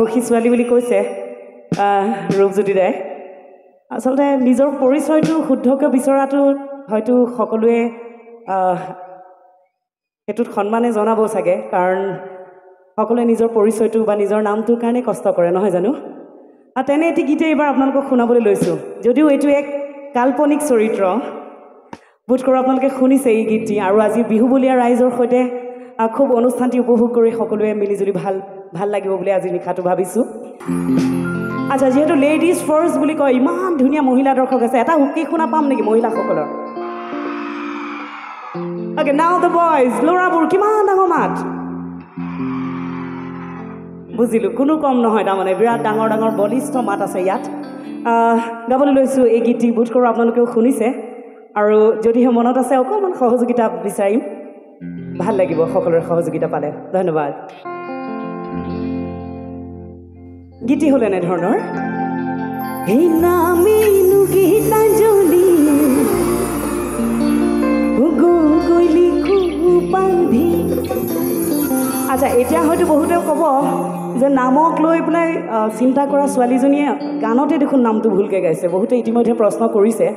সাহসী ছোৱালী বুলি কৈছে ৰূপজ্যোতি দাই আচলতে নিজৰ পৰিচয়টো শুদ্ধকৈ বিচৰাটো হয়তো সকলোৱে সেইটোত সন্মানে জনাব চাগে কাৰণ সকলোৱে নিজৰ পৰিচয়টো বা নিজৰ নামটোৰ কাৰণে কষ্ট কৰে নহয় জানো তেনে এটি গীতে এইবাৰ আপোনালোকক শুনাবলৈ লৈছোঁ যদিও এইটো এক কাল্পনিক চৰিত্ৰ বোধ কৰোঁ আপোনালোকে শুনিছে এই গীতটি আৰু আজি বিহুবলীয়া ৰাইজৰ সৈতে খুব অনুষ্ঠানটি উপভোগ কৰি সকলোৱে মিলিজুলি ভাল লাগিব বুলি আজি নিশাটো ভাবিছোঁ আচ্ছা যিহেতু লেডিজ ফাৰ্ষ্ট বুলি কয় ইমান ধুনীয়া মহিলা দৰ্শক আছে এটা হুকি শুনা পাম নেকি মহিলাসকলৰ অ'কে নাও দ্য বয়জ ল'ৰাবোৰ কিমান ডাঙৰ মাত বুজিলোঁ কোনো কম নহয় তাৰমানে বিৰাট ডাঙৰ ডাঙৰ বলিষ্ঠ মাত আছে ইয়াত গাবলৈ লৈছোঁ এই গীতটি বোধ কৰোঁ আপোনালোকেও শুনিছে আৰু যদিহে মনত আছে অকণমান সহযোগিতা বিচাৰিম ভাল লাগিব সকলোৰে সহযোগিতা পালে ধন্যবাদ গীতি হ'ল এনেধৰণৰ আচ্ছা এতিয়া হয়তো বহুতে ক'ব যে নামক লৈ পেলাই চিন্তা কৰা ছোৱালীজনীয়ে গানতে দেখোন নামটো ভুলকৈ গাইছে বহুতে ইতিমধ্যে প্ৰশ্ন কৰিছে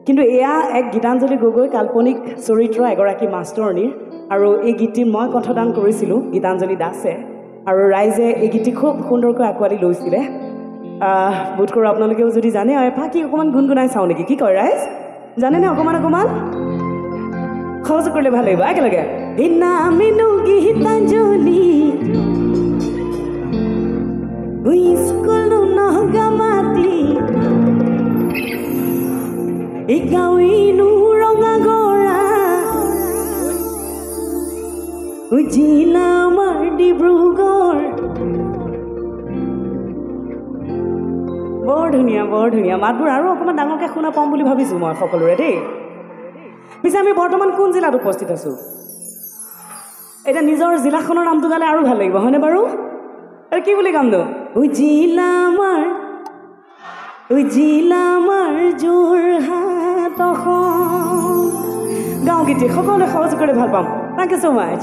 কিন্তু এয়া এক গীতাঞ্জলি গগৈ কাল্পনিক চৰিত্ৰ এগৰাকী মাষ্টৰণীৰ আৰু এই গীতটি মই কণ্ঠদান কৰিছিলোঁ গীতাঞ্জলি দাসে আৰু ৰাইজে এই গীতটি খুব সুন্দৰকৈ আঁকোৱালি লৈছিলে বোধ কৰোঁ আপোনালোকেও যদি জানে এফাকি অকণমান গুণগুণাই চাওঁ নেকি কি কয় ৰাইজ জানেনে অকণমান সহযোগ কৰিলে ভাল লাগিব একেলগে গীতাঞ্জলি স্কুল নগামাতি গাঁৱিনো ৰঙা গৰা জিলা আমাৰ ডিব্ৰুগড় বৰ ধুনীয়া মাতবোৰ আৰু অকণমান ডাঙৰকৈ শুনা পাম বুলি ভাবিছোঁ মই সকলোৰে দেই পিছে আমি বৰ্তমান কোন জিলাত উপস্থিত আছোঁ এতিয়া নিজৰ জিলাখনৰ নামটো গালে আৰু ভাল লাগিব হয়নে বাৰু কি বুলি গামনো জিলা আমাৰ যোৰহাট গাঁও গীতি সকলোৱে সহযোগ কৰি ভাল পাম থেংক ইউ ছ' মাছ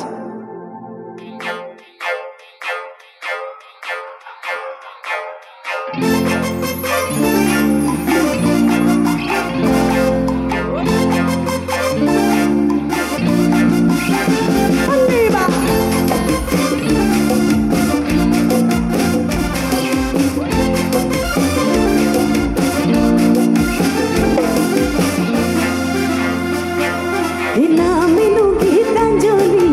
গীতাঞ্জলি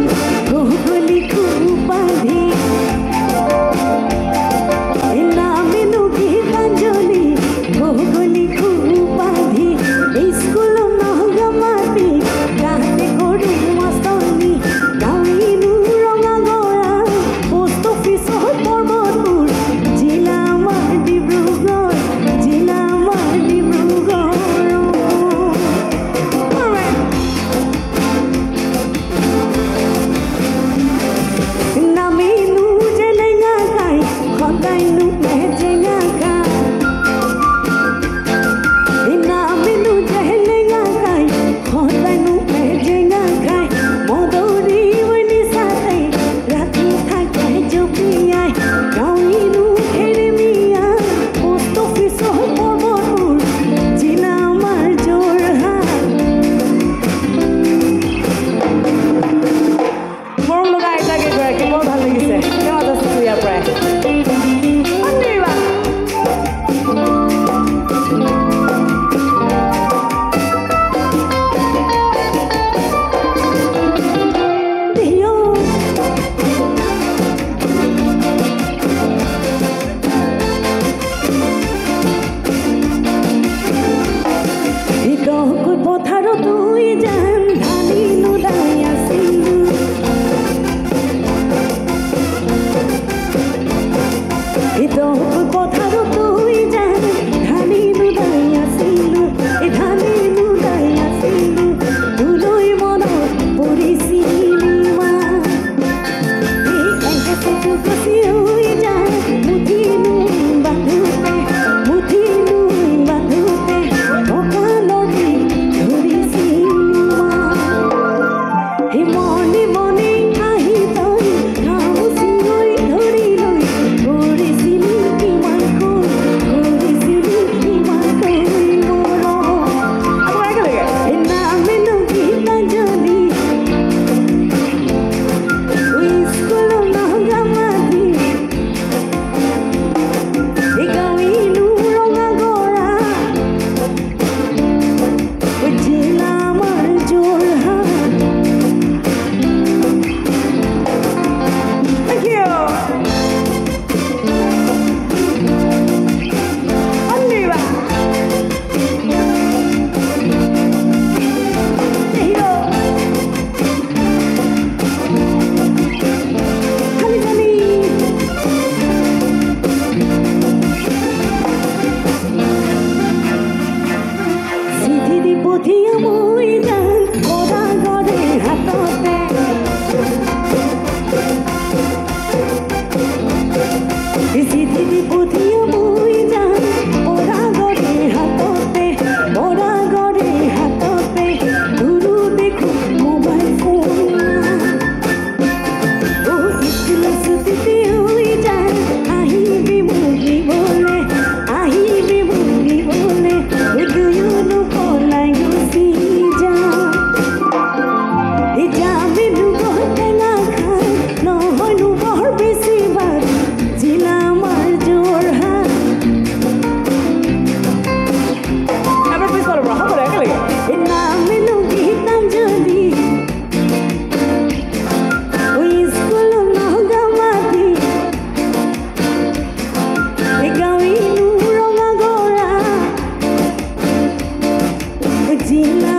চিঠি পঠিয়া মই যাম কৰা গৰে হাততে চিঠি পঠিয়া মই যাম কৰা গৰে হাততে কৰা গৰে হাততে দূৰো দেখো মোবাইল ফোন স্কুল ছুটিতে হৈ যায় আহিবি মুগিবলে আহিবি মুগিবলে দুয়োনো পলাই গুচি যাম যাবি দুগৰ টেঙা খাই নহয়নো বৰ বেছি বাট জিলা আমাৰ যোৰহাট এবাৰ পিছ পালো হ'ব একেলগে নামেনো গীতাঞ্জলি স্কুল নগামাটি গাঁৱিনো ৰঙা গৰা জিলা